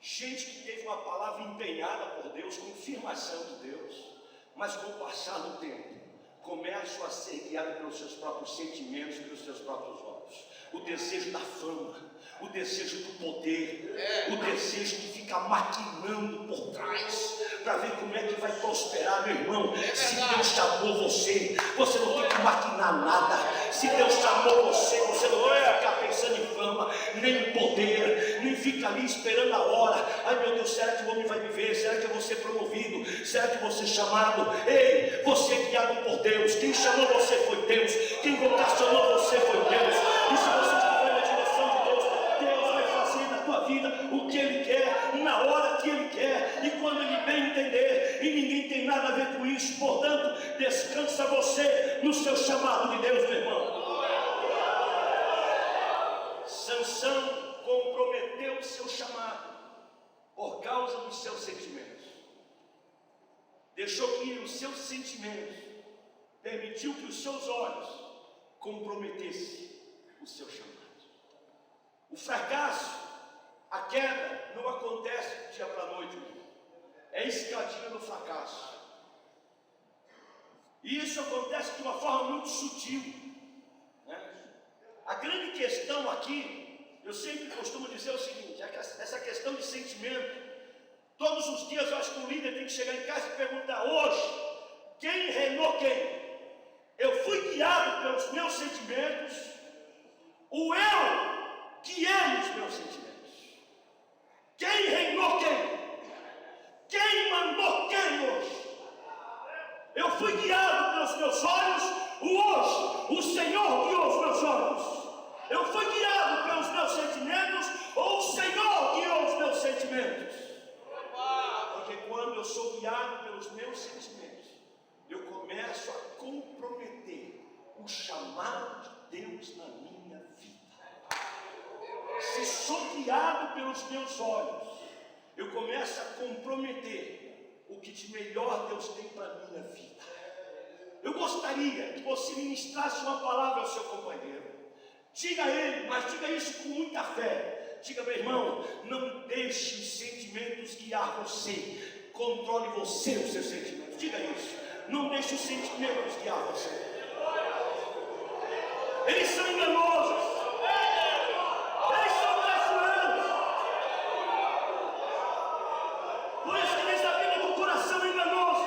gente que teve uma palavra empenhada por Deus, confirmação de Deus, mas com o passar do tempo, começam a ser guiados pelos seus próprios sentimentos, pelos seus próprios olhos. O desejo da fama, o desejo do poder, o desejo de ficar maquinando por trás, para ver como é que vai prosperar, meu irmão. Se Deus chamou você, você não tem que maquinar nada. Se Deus chamou você, você não tem que ficar pensando em fama, nem em poder, nem fica ali esperando a hora. Ai meu Deus, será que o homem vai me ver? Será que eu vou ser promovido? Será que eu vou ser chamado? Ei, você é guiado por Deus. Quem chamou você foi Deus. Quem vocacionou você foi Deus. E se você estiver na direção de Deus, Deus vai fazer na tua vida o que Ele quer, na hora que Ele quer, e quando Ele bem entender, e ninguém tem nada a ver com isso. Portanto, descansa você no seu chamado de Deus, meu irmão. Sansão comprometeu o seu chamado por causa dos seus sentimentos. Deixou que os seus sentimentos, permitiu que os seus olhos comprometessem o seu chamado. O fracasso, a queda, não acontece do dia para a noite, é escadinha do fracasso. E isso acontece de uma forma muito sutil, né? A grande questão aqui, eu sempre costumo dizer o seguinte: essa questão de sentimento, todos os dias eu acho que o líder tem que chegar em casa e perguntar: hoje, quem reinou quem? Eu fui guiado pelos meus sentimentos, ou eu guiei os meus sentimentos? Quem reinou quem? Quem mandou quem hoje? Eu fui guiado pelos meus olhos, hoje o Senhor guiou os meus olhos. Eu fui guiado pelos meus sentimentos, ou o Senhor guiou os meus sentimentos? Porque quando eu sou guiado pelos meus sentimentos, eu começo a comprometer o chamado de Deus na minha vida. Se sou guiado pelos meus olhos, eu começo a comprometer o que de melhor Deus tem para a minha vida. Eu gostaria que você ministrasse uma palavra ao seu companheiro. Diga a ele, mas diga isso com muita fé. Diga: meu irmão, não deixe os sentimentos guiar você. Controle você os seus sentimentos. Diga isso. Não deixe os sentimentos guiar você. Eles são enganosos. Eles são traiçoeiros. Por isso que diz a Bíblia que o coração é enganoso.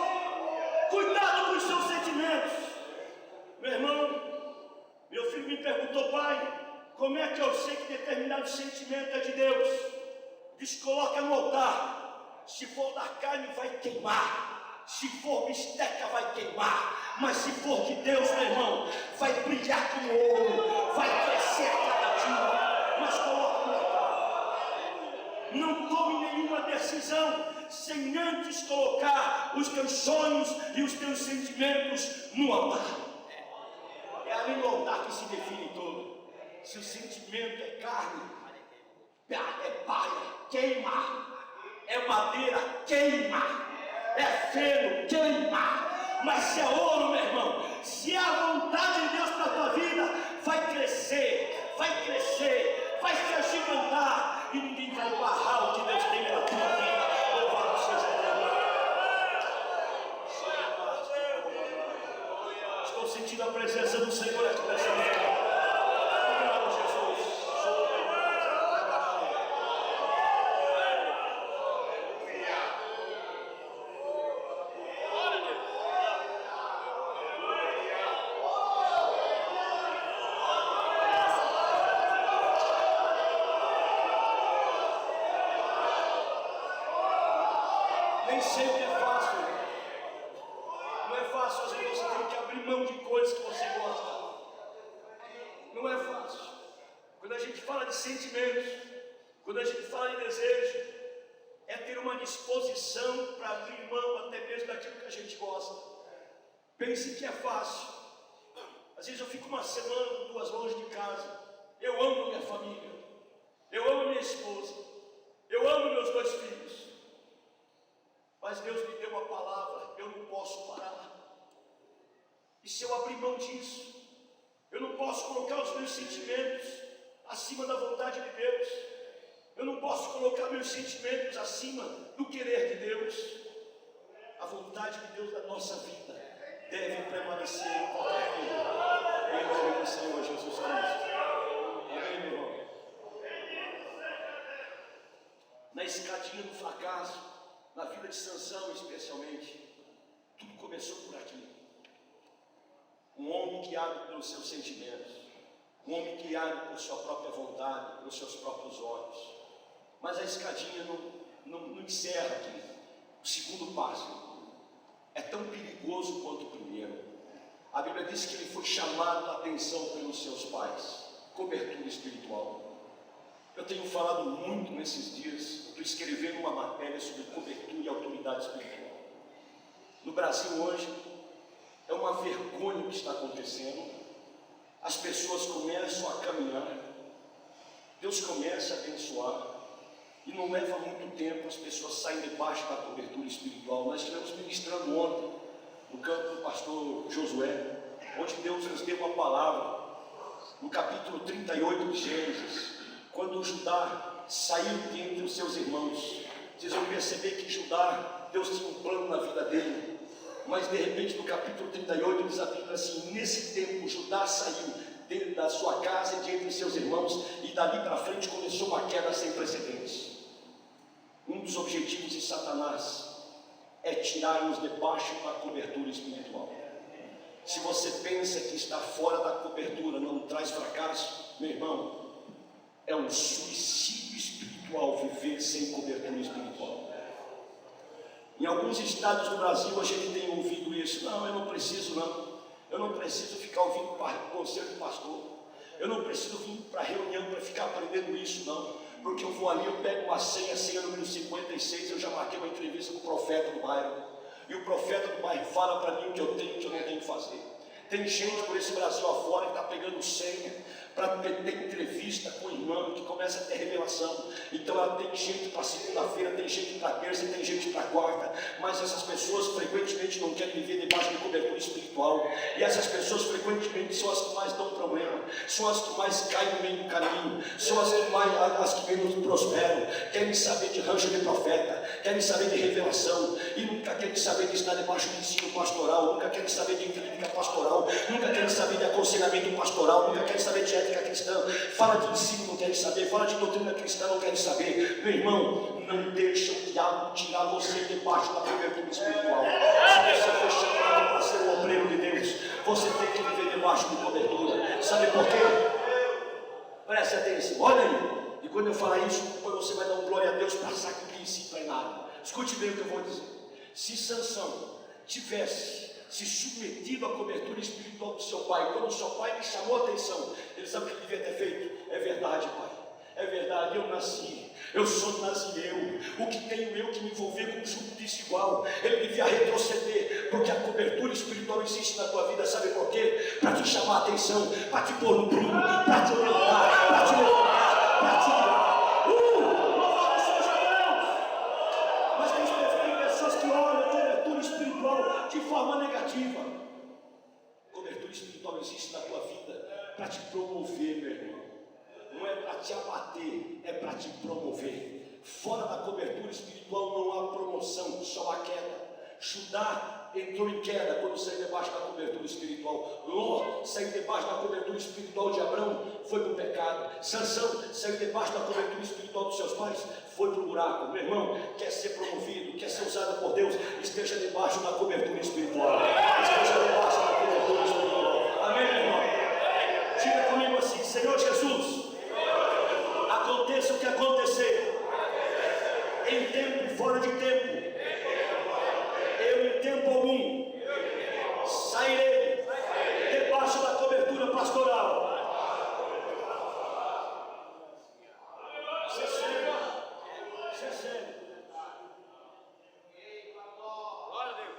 Cuidado com os seus sentimentos. Meu irmão, meu filho me perguntou: pai, como é que eu sei que determinado sentimento é de Deus? Diz: coloca no altar. Se for da carne, vai queimar. Se for bisteca, vai queimar. Mas se for de Deus, meu irmão, vai brilhar como ouro, vai crescer a cada dia. Mas coloca no altar. Não tome nenhuma decisão sem antes colocar os teus sonhos e os teus sentimentos no altar. É ali no altar que se define tudo. Se o sentimento é carne, é palha, queima. É madeira, queima. É feno, queima. Mas se é ouro, meu irmão, se é a vontade de Deus para a tua vida, vai crescer, vai crescer, vai se agigantar, e ninguém vai barrar o que Deus tem para a tua vida. Louvado seja Deus. Estou sentindo a presença do Senhor aqui nessa manhã. Nem sempre é fácil. Não é fácil, às vezes você tem que abrir mão de coisas que você gosta. Não é fácil. Quando a gente fala de sentimentos, quando a gente fala de desejo, é ter uma disposição para abrir mão até mesmo daquilo que a gente gosta. Pense que é fácil. Às vezes eu fico uma semana, 2 longe de casa. Eu amo minha família, eu amo minha esposa, eu amo meus 2 filhos. Mas Deus me deu uma palavra, eu não posso parar. E se eu abrir mão disso, eu não posso colocar os meus sentimentos acima da vontade de Deus. Eu não posso colocar meus sentimentos acima do querer de Deus. A vontade de Deus da nossa vida deve permanecer em qualquer tempo. Em nome do Senhor Jesus Cristo. Amém, meu irmão? Na escadinha do fracasso, na vida de Sansão especialmente, tudo começou por aqui. Um homem guiado pelos seus sentimentos, um homem guiado por sua própria vontade, pelos seus próprios olhos. Mas a escadinha não encerra aqui. O segundo passo é tão perigoso quanto o primeiro. A Bíblia diz que ele foi chamado a atenção pelos seus pais. Cobertura espiritual. Eu tenho falado muito nesses dias, estou escrevendo uma matéria sobre cobertura e autoridade espiritual. No Brasil hoje, é uma vergonha o que está acontecendo. As pessoas começam a caminhar, Deus começa a abençoar, e não leva muito tempo, as pessoas saem debaixo da cobertura espiritual. Nós estivemos ministrando ontem, no campo do pastor Josué, onde Deus nos deu uma palavra, no capítulo 38 de Gênesis, quando Judá saiu de entre os seus irmãos. Vocês vão perceber que Judá, Deus tinha um plano na vida dele, mas de repente no capítulo 38 diz a Bíblia assim: nesse tempo Judá saiu dentro da sua casa e de entre os seus irmãos, e dali para frente começou uma queda sem precedentes. Um dos objetivos de Satanás é tirar-nos debaixo da cobertura espiritual. Se você pensa que estar fora da cobertura não traz fracasso, meu irmão, é um suicídio espiritual viver sem cobertura espiritual. Em alguns estados do Brasil a gente tem ouvido isso: não, eu não preciso não, eu não preciso ficar ouvindo o conselho do pastor, eu não preciso vir para a reunião para ficar aprendendo isso não, porque eu vou ali, eu pego uma senha número 56, eu já marquei uma entrevista com o profeta do bairro, e o profeta do bairro fala para mim o que eu tenho e o que eu não tenho que fazer. Tem gente por esse Brasil afora que está pegando senha para ter entrevista com o irmão, que começa a ter revelação. Então ela tem gente para segunda-feira, tem gente para terça, tem gente para quarta, mas essas pessoas frequentemente não querem viver debaixo de cobertura espiritual, e essas pessoas frequentemente são as que mais dão problema, são as que mais caem no meio do caminho, são as que menos prosperam, querem saber de rancho de profeta, querem saber de revelação, e nunca querem saber de estar debaixo de ensino pastoral, nunca querem saber de clínica pastoral, nunca querem saber de aconselhamento pastoral, nunca querem saber de ética cristã. Fala de ensino, não querem saber, fala de doutrina cristã, não querem saber. Meu irmão, não deixa o diabo tirar você debaixo da cobertura espiritual. Se você for chamado para ser um obreiro de Deus, você tem que viver debaixo de cobertura. Sabe por quê? Preste atenção, olha aí. E quando eu falar isso, depois você vai dar um glória a Deus para sacrifício e treinado. Escute bem o que eu vou dizer. Se Sansão tivesse se submetido à cobertura espiritual do seu pai, quando o seu pai lhe chamou a atenção, ele sabe o que ele devia ter feito? É verdade, pai, é verdade, eu nasci, eu sou nazireu, o que tenho eu que me envolver com um jugo desigual? Ele devia retroceder, porque a cobertura espiritual existe na tua vida, sabe por quê? Para te chamar a atenção, para te pôr no prumo, para te orientar, para te levantar, para te louvado seja Deus! Mas tem pessoas que olham a cobertura espiritual de forma negativa. Cobertura espiritual existe na tua vida para te promover, meu irmão. Não é para te abater, é para te promover. Fora da cobertura espiritual não há promoção, só há queda. Judá entrou em queda quando saiu debaixo da cobertura espiritual. Ló saiu debaixo da cobertura espiritual de Abrão, foi para o pecado. Sansão saiu debaixo da cobertura espiritual dos seus pais, foi para o buraco. Meu irmão, quer ser promovido, quer ser usado por Deus, esteja debaixo da cobertura espiritual. Esteja debaixo da cobertura espiritual. Amém, meu irmão? Diga comigo assim: Senhor Jesus, aconteça o que acontecer, em tempo e fora de tempo, eu em tempo algum sairei debaixo da cobertura pastoral. Isso é sério. Isso é sério. Glória a Deus.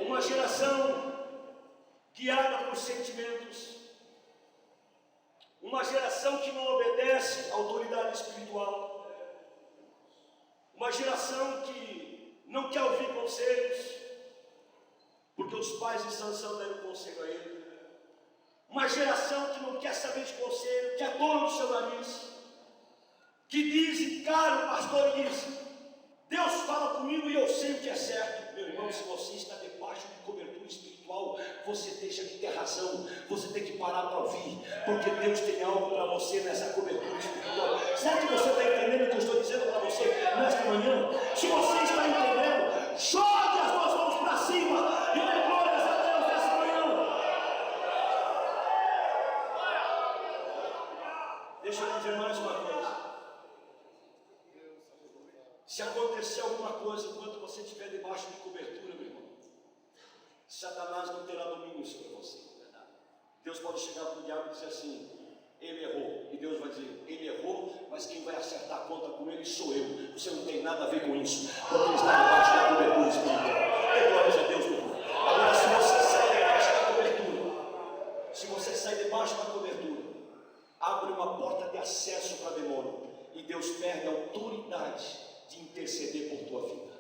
Uma geração guiada por sentimentos, uma geração que não obedece à autoridade espiritual, uma geração que não quer ouvir conselhos, porque os pais de Sansão deram conselho a ele. Uma geração que não quer saber de conselho, que é dono do seu nariz, que diz, encara o pastor e diz: Deus fala comigo e eu sei o que é certo. Meu irmão, se você está debaixo de cobertura espiritual, você deixa de ter razão, você tem que parar para ouvir, porque Deus tem algo para você nessa cobertura espiritual. Será que você está entendendo o que eu estou dizendo para você nesta manhã? Se você está entendendo, jogue as duas mãos para cima e dê glórias a Deus nessa manhã. Deixa eu dizer mais uma coisa. Se acontecer alguma coisa enquanto você estiver debaixo de cobertura, meu irmão, Satanás não terá domínio sobre você. Deus pode chegar para o diabo e dizer assim: ele errou. E Deus vai dizer: ele errou, mas quem vai acertar a conta com ele sou eu. Você não tem nada a ver com isso, porque ele está debaixo da cobertura espiritual. Dê glórias a Deus, meu irmão. Agora, se você sai debaixo da cobertura, se você sai debaixo da cobertura, abre uma porta de acesso para demônio, e Deus perde a autoridade de interceder por tua vida.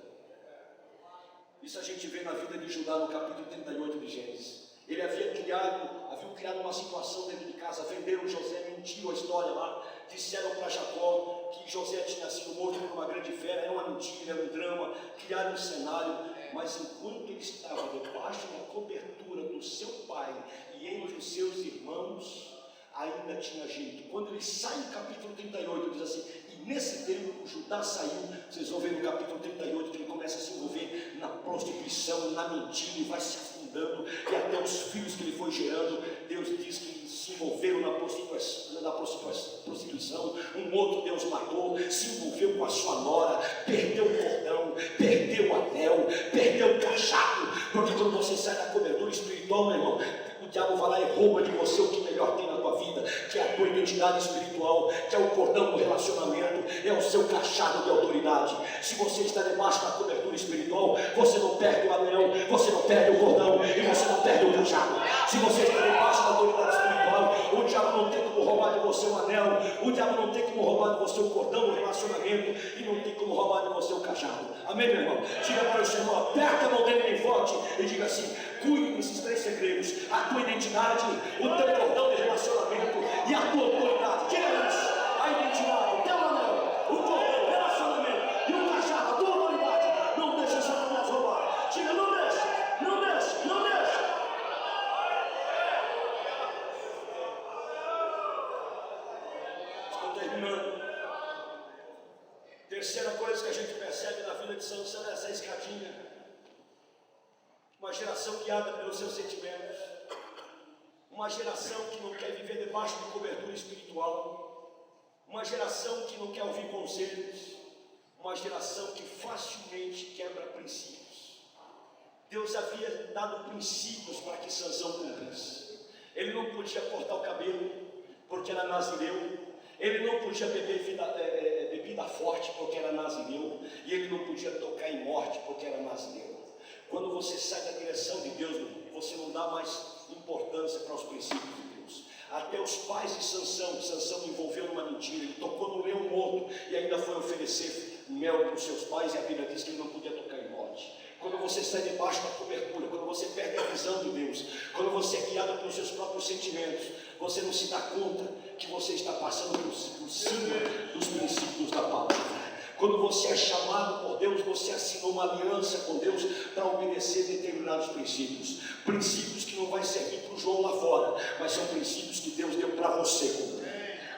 Isso a gente vê na vida de Judá no capítulo 38 de Gênesis. Ele havia criado uma situação dentro de casa, venderam José, mentiram a história lá, disseram para Jacó que José tinha sido morto por uma grande fera, era uma mentira, era um drama, criaram um cenário, mas enquanto ele estava debaixo da cobertura do seu pai e entre os seus irmãos, ainda tinha jeito. Quando ele sai no capítulo 38, diz assim: e nesse tempo Judá saiu. Vocês vão ver no capítulo 38 que ele começa a se envolver na prostituição, na mentira, e vai se afundando, e até os filhos que ele foi gerando, Deus diz que se envolveram na prostituição. Um outro Deus matou, se envolveu com a sua nora, perdeu o cordão, perdeu o anel, perdeu o cajado, porque quando você sai da cobertura espiritual, meu irmão, o diabo vai lá e rouba de você o que melhor tem na tua vida, que é a tua identidade espiritual, que é o cordão do relacionamento, é o seu cajado de autoridade. Se você está debaixo da cobertura espiritual, você não perde o anel, você não perde o cordão e você não perde o cajado. Se você está debaixo da autoridade espiritual, o diabo não tem como roubar de você o anel, o diabo não tem como roubar de você o cordão do relacionamento e não tem como roubar de você o cajado. Amém, meu irmão? Diga para o seu irmão, aperta a mão dele bem forte e diga assim: cuide desses três segredos: a tua identidade, o teu cordão de relacionamento e a tua autoridade. Diga isso: a identidade, o teu anel, o cordão, o relacionamento e o cajado, a tua autoridade. Não deixe Satanás roubar. Diga: não deixe, não deixe, não deixe. Estou terminando. Terceira coisa que a gente percebe na vida de Sansão é essa escadinha. Uma geração guiada pelos seus sentimentos, uma geração que não quer viver debaixo de cobertura espiritual, uma geração que não quer ouvir conselhos, uma geração que facilmente quebra princípios. Deus havia dado princípios para que Sansão cumprisse. Ele não podia cortar o cabelo porque era nazireu, ele não podia beber bebida forte porque era nazireu, e ele não podia tocar em morte porque era nazireu. Quando você sai da direção de Deus, você não dá mais importância para os princípios de Deus. Até os pais de Sansão envolveu numa mentira. Ele tocou no leão morto e ainda foi oferecer mel para os seus pais, e a Bíblia diz que ele não podia tocar em morte. Quando você sai debaixo da cobertura, quando você perde a visão de Deus, quando você é guiado pelos seus próprios sentimentos, você não se dá conta que você está passando por cima dos princípios da palavra. Quando você é chamado por Deus, você assinou uma aliança com Deus para obedecer determinados princípios. Princípios que não vai servir para o João lá fora, mas são princípios que Deus deu para você.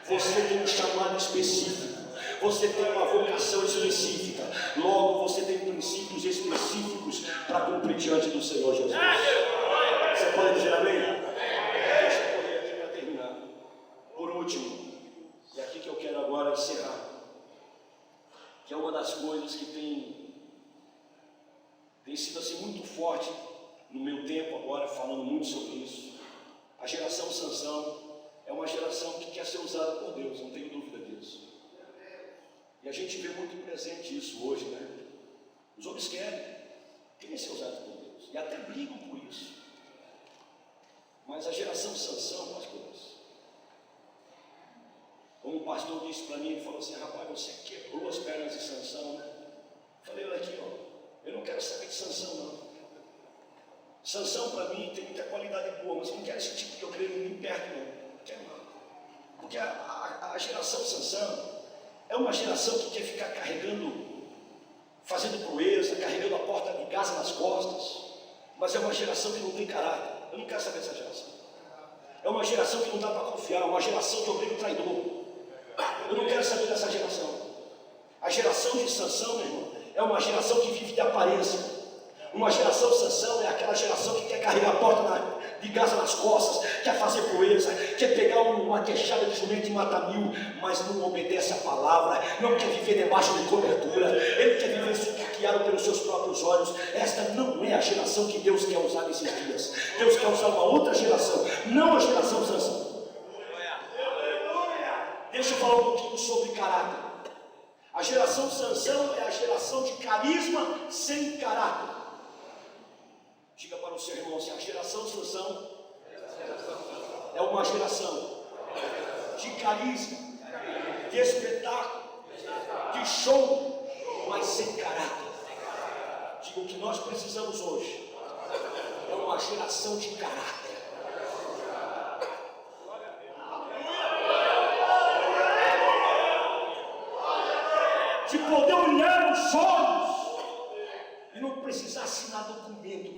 Você tem um chamado específico, você tem uma vocação específica, logo você tem princípios específicos para cumprir diante do Senhor Jesus. Você pode dizer amém? Deixa eu correr aqui para terminar. Por último, e aqui que eu quero agora encerrar, que é uma das coisas que tem sido assim muito forte no meu tempo agora, falando muito sobre isso. A geração Sansão é uma geração que quer ser usada por Deus, não tenho dúvida disso. E a gente vê muito presente isso hoje, né? Os homens querem ser usados por Deus, e até brigam por isso. Mas a geração Sansão, pastores, como o pastor disse para mim, ele falou assim: rapaz, você quebrou as pernas de Sansão, né? Eu falei: olha aqui, ó, eu não quero saber de Sansão, não. Sansão, para mim, tem muita qualidade boa, mas eu não quero esse tipo de obreiro nem perto, não. Não quero não. Porque a geração Sansão é uma geração que quer ficar carregando, fazendo proeza, carregando a porta de Gaza nas costas, mas é uma geração que não tem caráter. Eu não quero saber dessa geração. É uma geração que não dá para confiar, é uma geração de obreiro traidor. Eu não quero saber dessa geração. A geração de Sansão, meu irmão, é uma geração que vive de aparência. Uma geração Sansão é aquela geração que quer carregar a porta de Gaza nas costas, quer fazer proeza, quer pegar uma queixada de jumento e matar 1000, mas não obedece à palavra, não quer viver debaixo de cobertura, ele quer viver sucateado pelos seus próprios olhos. Esta não é a geração que Deus quer usar nesses dias. Deus quer usar uma outra geração, não a geração Sansão. Deixa eu falar um pouquinho sobre caráter. A geração Sansão é a geração de carisma sem caráter. Diga para o seu irmão assim: a geração Sansão é uma geração de carisma, de espetáculo, de show, mas sem caráter. Diga: o que nós precisamos hoje é uma geração de caráter. De poder olhar nos olhos e não precisar assinar documento.